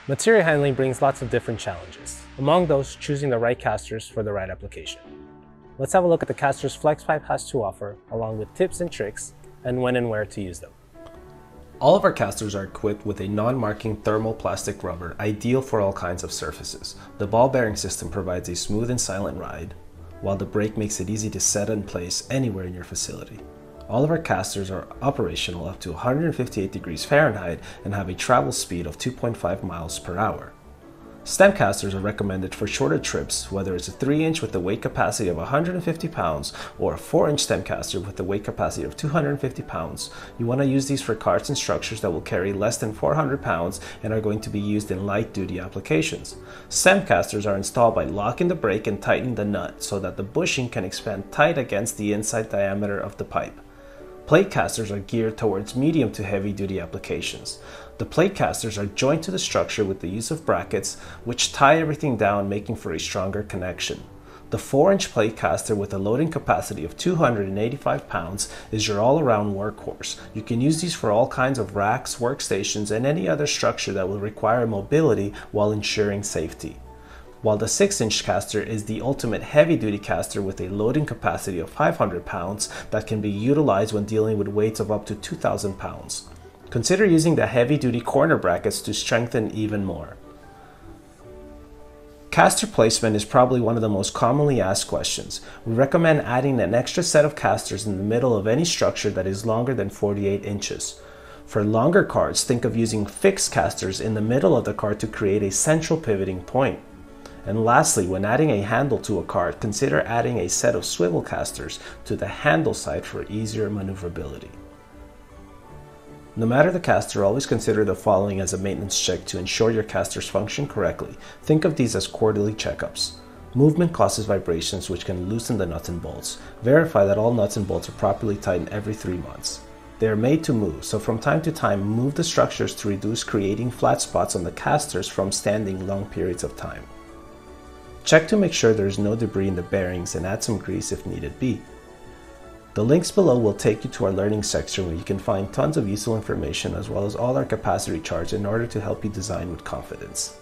Material handling brings lots of different challenges, among those choosing the right casters for the right application. Let's have a look at the casters Flexpipe has to offer, along with tips and tricks, and when and where to use them. All of our casters are equipped with a non-marking thermoplastic rubber, ideal for all kinds of surfaces. The ball bearing system provides a smooth and silent ride, while the brake makes it easy to set in place anywhere in your facility. All of our casters are operational up to 158 degrees Fahrenheit and have a travel speed of 2.5 miles per hour. Stem casters are recommended for shorter trips, whether it's a 3-inch with a weight capacity of 150 pounds or a 4-inch stem caster with a weight capacity of 250 pounds. You want to use these for carts and structures that will carry less than 400 pounds and are going to be used in light-duty applications. Stem casters are installed by locking the brake and tightening the nut so that the bushing can expand tight against the inside diameter of the pipe. Plate casters are geared towards medium to heavy duty applications. The plate casters are joined to the structure with the use of brackets, which tie everything down, making for a stronger connection. The 4-inch plate caster with a loading capacity of 285 pounds is your all-around workhorse. You can use these for all kinds of racks, workstations, and any other structure that will require mobility while ensuring safety. While the 6-inch caster is the ultimate heavy-duty caster with a loading capacity of 500 pounds that can be utilized when dealing with weights of up to 2,000 pounds. Consider using the heavy-duty corner brackets to strengthen even more. Caster placement is probably one of the most commonly asked questions. We recommend adding an extra set of casters in the middle of any structure that is longer than 48 inches. For longer carts, think of using fixed casters in the middle of the cart to create a central pivoting point. And lastly, when adding a handle to a cart, consider adding a set of swivel casters to the handle side for easier maneuverability. No matter the caster, always consider the following as a maintenance check to ensure your casters function correctly. Think of these as quarterly checkups. Movement causes vibrations which can loosen the nuts and bolts. Verify that all nuts and bolts are properly tightened every 3 months. They are made to move, so from time to time move the structures to reduce creating flat spots on the casters from standing long periods of time. Check to make sure there is no debris in the bearings and add some grease if needed be. The links below will take you to our learning section where you can find tons of useful information as well as all our capacity charts in order to help you design with confidence.